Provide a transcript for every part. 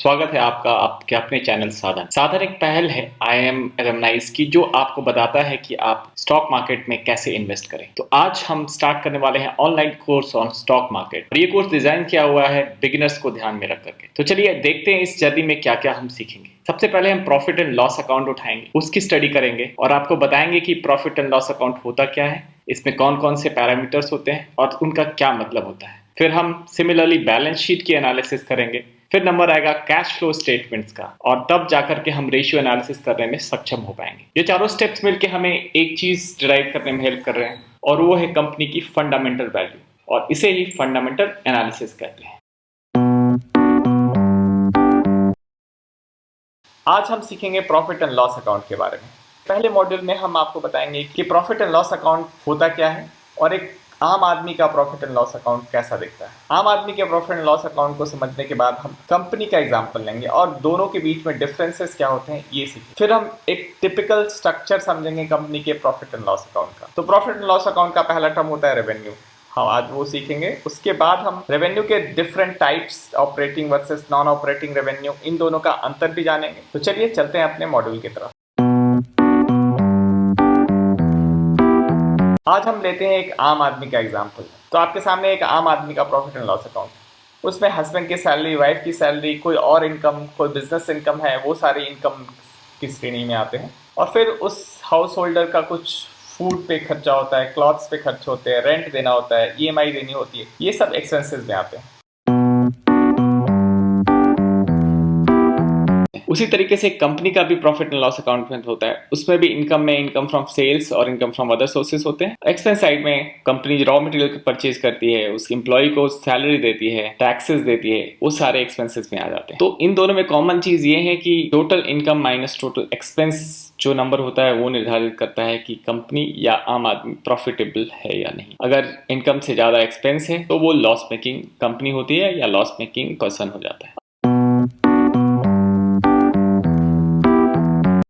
स्वागत है आपका आपके अपने चैनल साधन। साधन एक पहल है IIM एलुमनाइज की जो आपको बताता है कि आप स्टॉक मार्केट में कैसे इन्वेस्ट करें। तो आज हम स्टार्ट करने वाले हैं online course on stock market और ये कोर्स डिजाइन किया हुआ है बिगिनर्स को ध्यान में रख करके। तो चलिए देखते हैं इस जर्नी में क्या क्या हम सीखेंगे। सबसे पहले हम प्रॉफिट एंड लॉस अकाउंट उठाएंगे, उसकी स्टडी करेंगे और आपको बताएंगे कि प्रॉफिट एंड लॉस अकाउंट होता क्या है, इसमें कौन कौन से पैरामीटर्स होते हैं और उनका क्या मतलब होता है। फिर हम सिमिलरली बैलेंस शीट की एनालिसिस करेंगे। फिर नंबर आएगा कैश फ्लो स्टेटमेंट्स का और तब जाकर के हम रेशियो एनालिसिस करने में सक्षम हो पाएंगे। ये चारों स्टेप्स मिलके हमें एक चीज डिराइव करने में हेल्प कर रहे हैं और वो है कंपनी की फंडामेंटल वैल्यू और इसे ही फंडामेंटल एनालिसिस कहते हैं। आज हम सीखेंगे प्रॉफिट एंड लॉस अकाउंट के बारे में। पहले मॉड्यूल में हम आपको बताएंगे कि प्रॉफिट एंड लॉस अकाउंट होता क्या है और एक आम आदमी का प्रॉफिट एंड लॉस अकाउंट कैसा दिखता है। आम आदमी के प्रॉफिट एंड लॉस अकाउंट को समझने के बाद हम कंपनी का एग्जांपल लेंगे और दोनों के बीच में डिफरेंसेस क्या होते हैं ये सीखेंगे। फिर हम एक टिपिकल स्ट्रक्चर समझेंगे कंपनी के प्रॉफिट एंड लॉस अकाउंट का। तो प्रॉफिट एंड लॉस अकाउंट का पहला टर्म होता है रेवेन्यू। हम आज वो सीखेंगे। उसके बाद हम रेवेन्यू के different types, operating versus non operating revenue, इन दोनों का अंतर भी जानेंगे। तो चलिए चलते हैं अपने मॉड्यूल की तरफ। आज हम लेते हैं एक आम आदमी का एग्जाम्पल। तो आपके सामने एक आम आदमी का प्रॉफिट एंड लॉस अकाउंट, उसमें हस्बैंड की सैलरी, वाइफ की सैलरी, कोई और इनकम, कोई बिजनेस इनकम है, वो सारी इनकम की श्रेणी में आते हैं। और फिर उस हाउस होल्डर का कुछ फूड पे खर्चा होता है, क्लॉथ्स पे खर्च होते हैं, रेंट देना होता है, EMI देनी होती है, ये सब एक्सपेंसेस में आते हैं। उसी तरीके से कंपनी का भी प्रॉफिट एंड लॉस अकाउंट होता है। उसमें भी इनकम में इनकम फ्रॉम सेल्स और इनकम फ्रॉम अदर सोर्सेस होते हैं। एक्सपेंस साइड में कंपनी रॉ मटेरियल परचेज करती है, उसके एम्प्लॉय को सैलरी देती है, टैक्सेस देती है, वो सारे एक्सपेंसेस में आ जाते हैं। तो इन दोनों में कॉमन चीज ये है कि total income minus total expense जो नंबर होता है वो निर्धारित करता है कि कंपनी या आम आदमी प्रॉफिटेबल है या नहीं। अगर इनकम से ज्यादा एक्सपेंस है तो वो लॉस मेकिंग कंपनी होती है या लॉस मेकिंग पर्सन हो जाता है।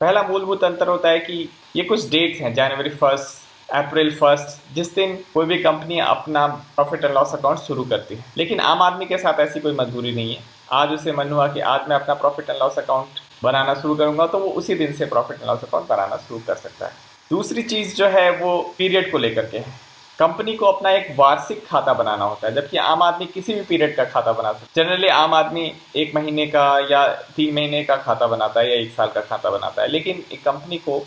पहला मूलभूत अंतर होता है कि ये कुछ डेट्स हैं, जनवरी 1, अप्रैल 1, जिस दिन कोई भी कंपनी अपना प्रॉफिट एंड लॉस अकाउंट शुरू करती है। लेकिन आम आदमी के साथ ऐसी कोई मजबूरी नहीं है। आज उसे मन हुआ कि आज मैं अपना प्रॉफिट एंड लॉस अकाउंट बनाना शुरू करूंगा, तो वो उसी दिन से प्रॉफिट एंड लॉस अकाउंट बनाना शुरू कर सकता है। दूसरी चीज़ जो है वो पीरियड को लेकर के है। कंपनी को अपना एक वार्षिक खाता बनाना होता है, जबकि आम आदमी किसी भी पीरियड का खाता बना सकता है। जनरली आम आदमी 1 महीने का या 3 महीने का खाता बनाता है या 1 साल का खाता बनाता है, लेकिन एक कंपनी को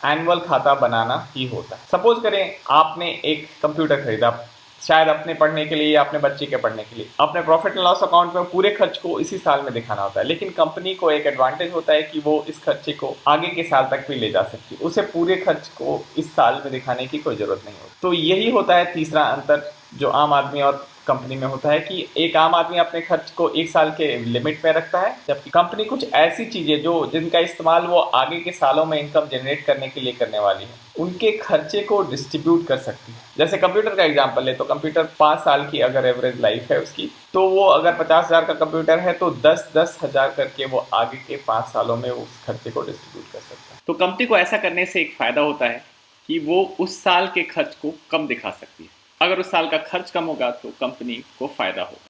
एनुअल खाता बनाना ही होता है। सपोज करें आपने एक कंप्यूटर खरीदा, शायद अपने पढ़ने के लिए या अपने बच्चे के पढ़ने के लिए। अपने प्रॉफिट एंड लॉस अकाउंट में पूरे खर्च को इसी साल में दिखाना होता है, लेकिन कंपनी को एक एडवांटेज होता है कि वो इस खर्चे को आगे के साल तक भी ले जा सकती है। उसे पूरे खर्च को इस साल में दिखाने की कोई जरूरत नहीं होती। तो यही होता है तीसरा अंतर जो आम आदमी और कंपनी में होता है कि एक आम आदमी अपने खर्च को 1 साल के लिमिट में रखता है, जबकि कंपनी कुछ ऐसी चीजें जो जिनका इस्तेमाल वो आगे के सालों में इनकम जनरेट करने के लिए करने वाली है, उनके खर्चे को डिस्ट्रीब्यूट कर सकती है। जैसे कंप्यूटर का एग्जांपल ले तो कंप्यूटर 5 साल की अगर एवरेज लाइफ है उसकी, तो वो अगर 50,000 का कंप्यूटर है तो 10-10 हज़ार करके वो आगे के 5 सालों में उस खर्चे को डिस्ट्रीब्यूट कर सकता है। तो कंपनी को ऐसा करने से एक फायदा होता है कि वो उस साल के खर्च को कम दिखा सकती है। अगर उस साल का खर्च कम होगा तो कंपनी को फायदा होगा।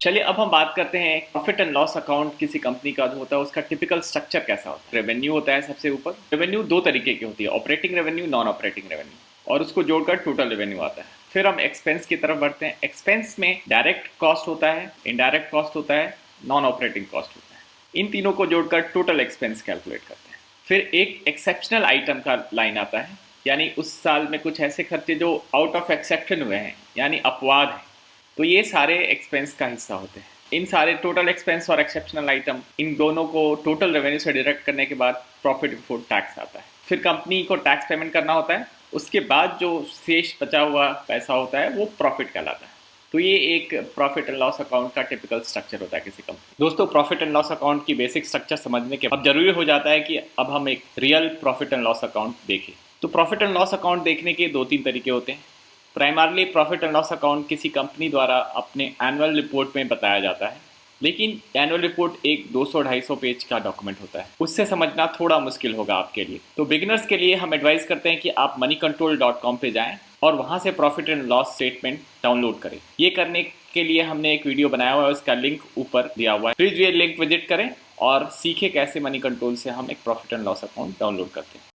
चलिए अब हम बात करते हैं प्रॉफिट एंड लॉस अकाउंट किसी कंपनी का जो होता है उसका टिपिकल स्ट्रक्चर कैसा होता है। रेवेन्यू होता है सबसे ऊपर। रेवेन्यू 2 तरीके की होती है, operating revenue, non operating revenue, और उसको जोड़कर टोटल रेवेन्यू आता है। फिर हम एक्सपेंस की तरफ बढ़ते हैं। एक्सपेंस में डायरेक्ट कॉस्ट होता है, इनडायरेक्ट कॉस्ट होता है, नॉन ऑपरेटिंग कॉस्ट होता है। इन तीनों को जोड़कर टोटल एक्सपेंस कैलकुलेट करते हैं। फिर एक एक्सेप्शनल आइटम का लाइन आता है, यानी उस साल में कुछ ऐसे खर्चे जो आउट ऑफ एक्सेप्शन हुए हैं, यानी अपवाद है, तो ये सारे एक्सपेंस का हिस्सा होते हैं। इन सारे टोटल एक्सपेंस और एक्सेप्शनल आइटम, इन दोनों को टोटल रेवेन्यू से डिडक्ट करने के बाद प्रॉफिट बिफोर टैक्स आता है। फिर कंपनी को टैक्स पेमेंट करना होता है। उसके बाद जो शेष बचा हुआ पैसा होता है वो प्रॉफिट कहलाता है। तो ये एक प्रॉफिट एंड लॉस अकाउंट का टिपिकल स्ट्रक्चर होता है किसी कंपनी। दोस्तों, प्रॉफिट एंड लॉस अकाउंट की बेसिक स्ट्रक्चर समझने के बाद जरूरी हो जाता है कि अब हम एक real profit and loss account देखें। तो प्रॉफिट एंड लॉस अकाउंट देखने के 2-3 तरीके होते हैं। Primarily profit and loss account किसी कंपनी द्वारा अपने एनुअल रिपोर्ट में बताया जाता है, लेकिन एनुअल रिपोर्ट एक 200-250 पेज का डॉक्यूमेंट होता है। उससे समझना थोड़ा मुश्किल होगा आपके लिए। तो बिगिनर्स के लिए हम एडवाइस करते हैं कि आप moneycontrol.com पे जाएं और वहाँ से profit and loss statement download करें। ये करने के लिए हमने एक वीडियो बनाया हुआ है, उसका लिंक ऊपर दिया हुआ है, प्लीज़ ये लिंक विजिट करें और सीखें कैसे मनी कंट्रोल से हम एक profit and loss account download करते हैं।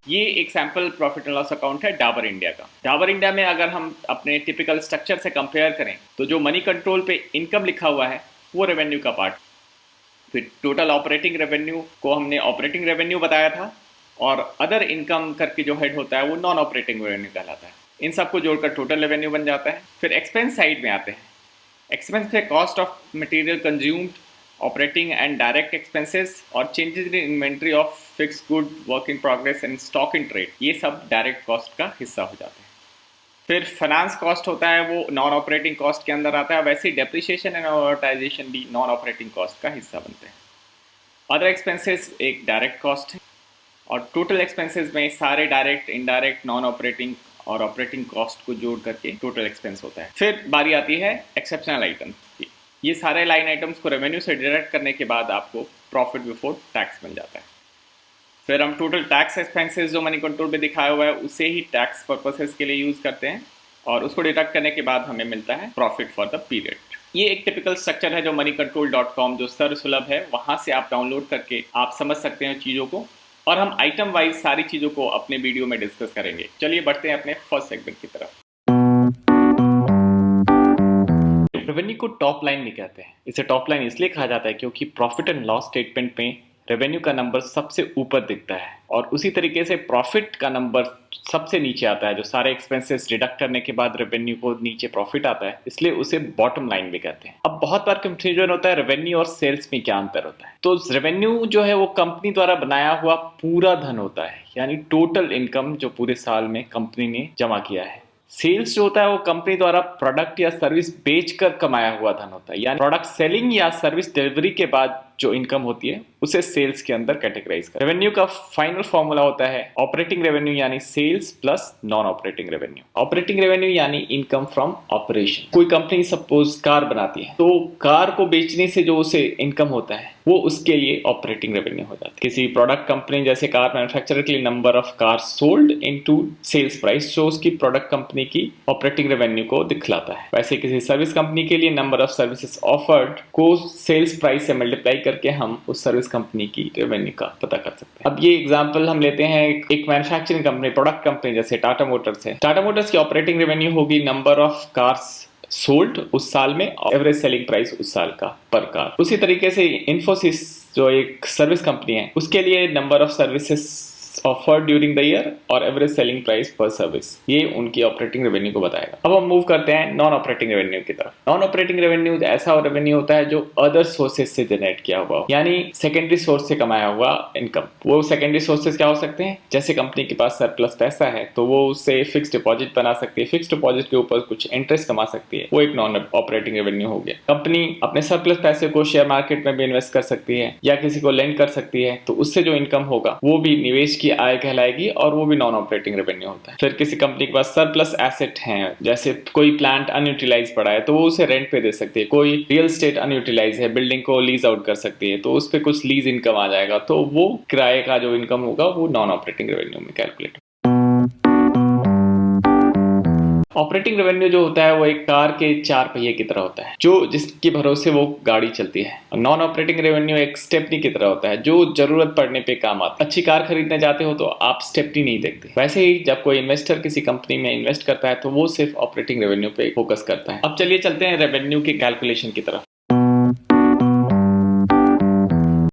ये एक sample profit and loss account है डाबर इंडिया का। डाबर इंडिया में अगर हम अपने टिपिकल स्ट्रक्चर से कंपेयर करें तो जो मनी कंट्रोल पे इनकम लिखा हुआ है वो रेवेन्यू का पार्ट, फिर टोटल ऑपरेटिंग रेवेन्यू को हमने ऑपरेटिंग रेवेन्यू बताया था, और अदर इनकम करके जो हेड होता है वो नॉन ऑपरेटिंग रेवेन्यू कहलाता है। इन सबको जोड़कर टोटल रेवेन्यू बन जाता है। फिर एक्सपेंस साइड में आते हैं। एक्सपेंस पे cost of material consumed, operating and direct expenses और changes in inventory of fixed good, work in progress and stock in trade, ये सब डायरेक्ट कॉस्ट का हिस्सा हो जाते हैं। फिर फाइनेंस कॉस्ट होता है, वो नॉन ऑपरेटिंग कॉस्ट के अंदर आता है। वैसे ही डेप्रिसिएशन एंड अमोर्टाइजेशन भी नॉन ऑपरेटिंग कॉस्ट का हिस्सा बनते हैं। अदर एक्सपेंसेस एक डायरेक्ट कॉस्ट है, और टोटल एक्सपेंसेस में सारे डायरेक्ट, इनडायरेक्ट, नॉन ऑपरेटिंग और ऑपरेटिंग कॉस्ट को जोड़ करके टोटल एक्सपेंस होता है। फिर बारी आती है एक्सेप्शनल आइटम्स की। ये सारे लाइन आइटम्स को रेवेन्यू से डिडक्ट करने के बाद आपको प्रॉफिट बिफोर टैक्स मिल जाता है। फिर हम टोटल टैक्स एक्सपेंसेस जो मनी कंट्रोल पे दिखाया हुआ है उसे ही टैक्स पर्पसेस के लिए यूज़ करते हैं, और उसको डिडक्ट करने के बाद हमें मिलता है प्रॉफिट फॉर द पीरियड। ये एक टिपिकल स्ट्रक्चर है जो moneycontrol.com जो सर्वसुलभ है, वहाँ से आप डाउनलोड करके आप समझ सकते हैं चीज़ों को, और हम आइटम वाइज सारी चीज़ों को अपने वीडियो में डिस्कस करेंगे। चलिए बढ़ते हैं अपने फर्स्ट सेगमेंट की तरफ। रेवेन्यू को टॉप लाइन भी कहते हैं। इसे टॉप लाइन इसलिए कहा जाता है क्योंकि प्रॉफिट एंड लॉस स्टेटमेंट में रेवेन्यू का नंबर सबसे ऊपर दिखता है, और उसी तरीके से प्रॉफिट का नंबर सबसे नीचे आता है। जो सारे एक्सपेंसेस डिडक्ट करने के बाद रेवेन्यू को नीचे प्रॉफिट आता है, इसलिए उसे बॉटम लाइन भी कहते हैं। अब बहुत बार कंफ्यूजन होता है रेवेन्यू और सेल्स में क्या अंतर होता है। तो रेवेन्यू जो है वो कंपनी द्वारा बनाया हुआ पूरा धन होता है, यानी टोटल इनकम जो पूरे साल में कंपनी ने जमा किया है। सेल्स जो होता है वो कंपनी द्वारा प्रोडक्ट या सर्विस बेचकर कमाया हुआ धन होता है, यानी प्रोडक्ट सेलिंग या सर्विस डिलीवरी के बाद जो इनकम होती है उसे सेल्स के अंदर कैटेगराइज कर। रेवेन्यू का फाइनल फॉर्मूला होता है ऑपरेटिंग रेवेन्यू यानी sales plus non operating revenue. Operating revenue यानी इनकम फ्रॉम ऑपरेशन। कोई कंपनी सपोज कार बनाती है, तो कार को बेचने से जो उसे इनकम होता है वो उसके लिए ऑपरेटिंग रेवेन्यू हो जाता है। किसी प्रोडक्ट कंपनी जैसे कार मैन्युफैक्चरर के लिए number of car sold into sales price जो उसकी प्रोडक्ट कंपनी की ऑपरेटिंग रेवेन्यू को दिखलाता है। वैसे किसी सर्विस कंपनी के लिए नंबर ऑफ सर्विसेज ऑफर्ड को सेल्स प्राइस से मल्टीप्लाई करके हम उस सर्विस कंपनी की रेवेन्यू का पता कर सकते हैं। अब ये एग्जांपल हम लेते हैं एक मैन्युफैक्चरिंग कंपनी, प्रोडक्ट कंपनी जैसे टाटा मोटर्स है। टाटा मोटर्स की ऑपरेटिंग रेवेन्यू होगी नंबर ऑफ कार्स सोल्ड उस साल में, एवरेज सेलिंग प्राइस उस साल का पर कार। उसी तरीके से इन्फोसिस जो एक सर्विस कंपनी है, उसके लिए number of services offered during the year और एवरेज सेलिंग प्राइस पर सर्विस, ये उनकी ऑपरेटिंग रेवेन्यू को बताएगा। अब हम मूव करते हैं नॉन ऑपरेटिंग रेवेन्यू की तरफ। नॉन ऑपरेटिंग रेवेन्यू ऐसा रेवेन्यू होता है जो अदर सोर्सेज से जनरेट किया हुआ, यानी सेकेंडरी सोर्स से कमाया हुआ इनकम। वो सेकेंडरी सोर्सेज क्या हो सकते हैं, जैसे कंपनी के पास सरप्लस पैसा है तो वो उससे फिक्स डिपॉजिट बना सकती है, फिक्स डिपॉजिट के ऊपर कुछ इंटरेस्ट कमा सकती है, वो एक नॉन ऑपरेटिंग रेवेन्यू हो गया। कंपनी अपने सरप्लस पैसे को शेयर मार्केट में भी इन्वेस्ट कर सकती है या किसी को लेंड कर सकती है, तो उससे जो इनकम होगा वो भी निवेश की आय कहलाएगी और वो भी नॉन ऑपरेटिंग रेवेन्यू होता है। फिर किसी कंपनी के पास सरप्लस एसेट हैं, जैसे कोई प्लांट अनयूटिलाइज पड़ा है तो वो उसे रेंट पे दे सकती है, कोई रियल एस्टेट अनयूटिलाइज है, बिल्डिंग को लीज आउट कर सकती है तो उस पर कुछ लीज इनकम आ जाएगा, तो वो किराए का जो इनकम होगा वो नॉन ऑपरेटिंग रेवेन्यू में कैलकुलेट। ऑपरेटिंग रेवेन्यू जो होता है वो एक कार के चार पहिए की तरह होता है, जो जिसके भरोसे वो गाड़ी चलती है। नॉन ऑपरेटिंग रेवेन्यू एक स्टेपनी की तरह होता है, जो जरूरत पड़ने पे काम आता है। अच्छी कार खरीदने जाते हो तो आप स्टेपनी नहीं देखते, वैसे ही जब कोई इन्वेस्टर किसी कंपनी में इन्वेस्ट करता है तो वो सिर्फ ऑपरेटिंग रेवेन्यू पे फोकस करता है। अब चलिए चलते हैं रेवेन्यू के कैलकुलेशन की तरफ।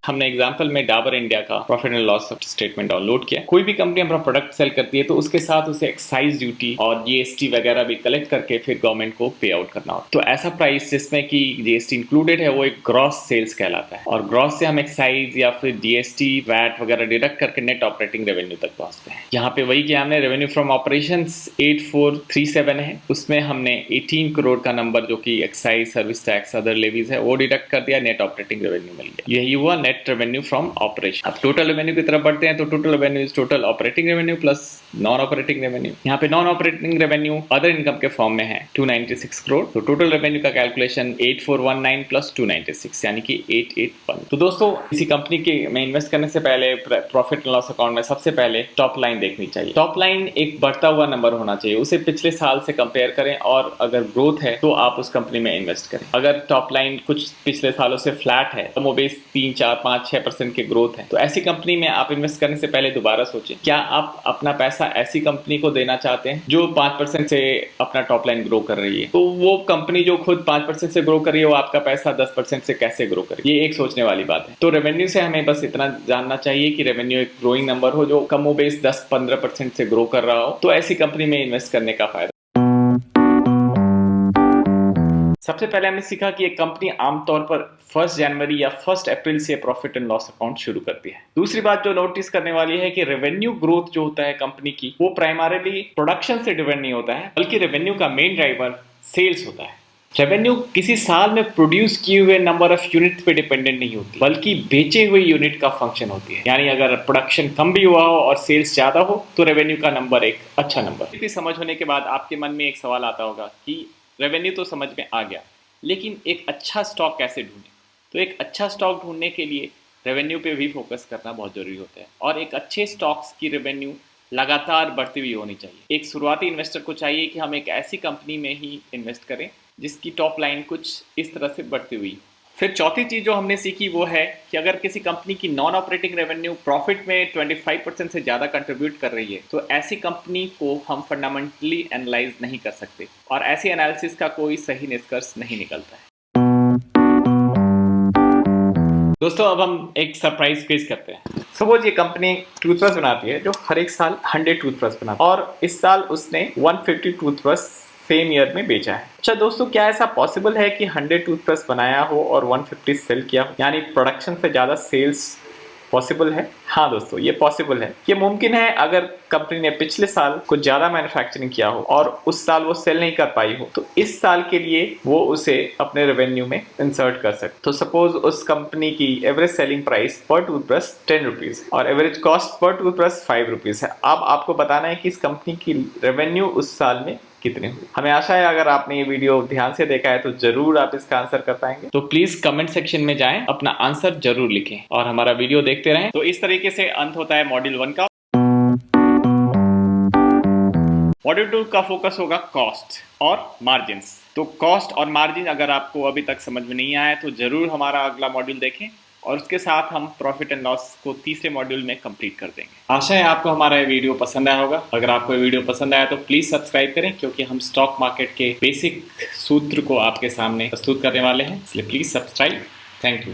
हमने एग्जांपल में डाबर इंडिया का profit and loss statement download किया। कोई भी कंपनी अपना प्रोडक्ट सेल करती है तो उसके साथ उसे एक्साइज ड्यूटी और जीएसटी वगैरह भी कलेक्ट करके फिर गवर्नमेंट को पे आउट करना होता है। तो ऐसा प्राइस जिसमें कि जीएसटी इंक्लूडेड है वो एक ग्रॉस सेल्स कहलाता है, और ग्रॉस से हम एक्साइज या फिर जीएसटी वैट वगैरह डिडक्ट करके नेट ऑपरेटिंग रेवेन्यू तक पहुंचते हैं। यहाँ पे वही किया हमने, रेवेन्यू फ्रॉम ऑपरेशंस 8437 है, उसमें हमने 18 करोड़ का नंबर जो कि excise, service tax, other levies है वो डिडक्ट कर दिया, नेट ऑपरेटिंग रेवेन्यू मिल गया। यही हुआ net net revenue from operation. अब टोटल रेवेन्यू की तरफ बढ़ते हैं तो total revenue is total operating revenue plus non operating revenue. यहाँ पे non operating revenue other income के फॉर्म में है 296 करोड़। तो टोटल रेवेन्यू का कैलकुलेशन 8419 प्लस 296 यानी कि 881। तो दोस्तों किसी कंपनी के में इन्वेस्ट करने से पहले प्रॉफिट एंड लॉस अकाउंट में सबसे पहले टॉप लाइन देखनी चाहिए। टॉप लाइन एक बढ़ता हुआ नंबर होना चाहिए, उसे पिछले साल से कंपेयर करें और अगर ग्रोथ है तो आप उस कंपनी में इन्वेस्ट करें। अगर टॉप लाइन कुछ पिछले सालों से फ्लैट है, कमो बेस 3, 4, 5, 6% की ग्रोथ है, तो ऐसी कंपनी में आप इन्वेस्ट करने से पहले दोबारा सोचें, क्या आप अपना पैसा ऐसी कंपनी को देना चाहते हैं जो 5% से अपना टॉप लाइन ग्रो कर रही है। तो वो कंपनी जो खुद 5% से ग्रो कर रही है वो आपका पैसा 10% से कैसे ग्रो करे, ये एक सोचने वाली बात है। तो रेवेन्यू से हमें बस इतना जानना चाहिए कि रेवेन्यू एक ग्रोइंग नंबर हो जो कमो बेस 10-15% से ग्रो कर रहा हो, तो ऐसी कंपनी में इन्वेस्ट करने का फायदा। सबसे पहले हमने सीखा कि एक कंपनी आमतौर पर 1 जनवरी या 1 अप्रैल से प्रॉफिट एंड लॉस अकाउंट शुरू करती है। दूसरी बात जो नोटिस करने वाली है कि रेवेन्यू ग्रोथ जो होता है कंपनी की, वो प्राइमरीली प्रोडक्शन से डिपेंड नहीं होता है, बल्कि रेवेन्यू का मेन ड्राइवर सेल्स होता है। रेवेन्यू किसी साल में प्रोड्यूस किए हुए नंबर ऑफ यूनिट पे डिपेंडेंट नहीं होती, बल्कि बेचे हुए यूनिट का फंक्शन होती है। यानी अगर प्रोडक्शन कम भी हुआ हो और सेल्स ज्यादा हो तो रेवेन्यू का नंबर एक अच्छा नंबर। इतनी समझ होने के बाद आपके मन में एक सवाल आता होगा कि रेवेन्यू तो समझ में आ गया, लेकिन एक अच्छा स्टॉक कैसे ढूंढें? तो एक अच्छा स्टॉक ढूंढने के लिए रेवेन्यू पे भी फोकस करना बहुत जरूरी होता है और एक अच्छे स्टॉक्स की रेवेन्यू लगातार बढ़ती हुई होनी चाहिए। एक शुरुआती इन्वेस्टर को चाहिए कि हम एक ऐसी कंपनी में ही इन्वेस्ट करें जिसकी टॉप लाइन कुछ इस तरह से बढ़ती हुई हो। फिर चौथी चीज़ जो हमने सीखी वो है कि अगर किसी कंपनी की नॉन ऑपरेटिंग रेवेन्यू प्रॉफिट में 25% से ज़्यादा कंट्रीब्यूट कर रही है तो ऐसी कंपनी को हम फंडामेंटली एनालाइज नहीं कर सकते और ऐसी एनालिसिस का कोई सही निष्कर्ष नहीं निकलता है। दोस्तों अब हम एक सरप्राइज क्विज करते हैं। सपोज ये कंपनी टूथब्रश बनाती है जो हर एक साल 100 टूथब्रश बनाती है और इस साल उसने 150 टूथब्रश सेम ईयर में बेचा है। अच्छा दोस्तों, क्या ऐसा पॉसिबल है कि 100 टूथब्रश बनाया हो और 150 सेल किया हो, यानी प्रोडक्शन से ज़्यादा सेल्स पॉसिबल है? हाँ दोस्तों, ये पॉसिबल है। ये मुमकिन है अगर कंपनी ने पिछले साल कुछ ज़्यादा मैन्युफैक्चरिंग किया हो और उस साल वो सेल नहीं कर पाई हो, तो इस साल के लिए वो उसे अपने रेवेन्यू में इंसर्ट कर सकते। तो सपोज उस कंपनी की एवरेज सेलिंग प्राइस पर टूथब्रश 10 रुपीज़ और average cost per toothbrush 5 rupees है। अब आपको बताना है कि इस कंपनी की रेवेन्यू उस साल में कितनी हुई। हमें आशा है अगर आपने ये वीडियो ध्यान से देखा है तो जरूर आप इसका आंसर कर पाएंगे। तो प्लीज कमेंट सेक्शन में जाएं, अपना आंसर जरूर लिखें और हमारा वीडियो देखते रहें। तो इस तरीके से अंत होता है मॉड्यूल 1 का। मॉड्यूल 2 का फोकस होगा कॉस्ट और मार्जिन्स। तो कॉस्ट और मार्जिन अगर आपको अभी तक समझ में नहीं आया तो जरूर हमारा अगला मॉड्यूल देखें और उसके साथ हम प्रॉफिट एंड लॉस को तीसरे मॉड्यूल में कंप्लीट कर देंगे। आशा है आपको हमारा ये वीडियो पसंद आया होगा। अगर आपको ये वीडियो पसंद आया तो प्लीज़ सब्सक्राइब करें, क्योंकि हम स्टॉक मार्केट के बेसिक सूत्र को आपके सामने प्रस्तुत करने वाले हैं, इसलिए प्लीज़ सब्सक्राइब। Thank you.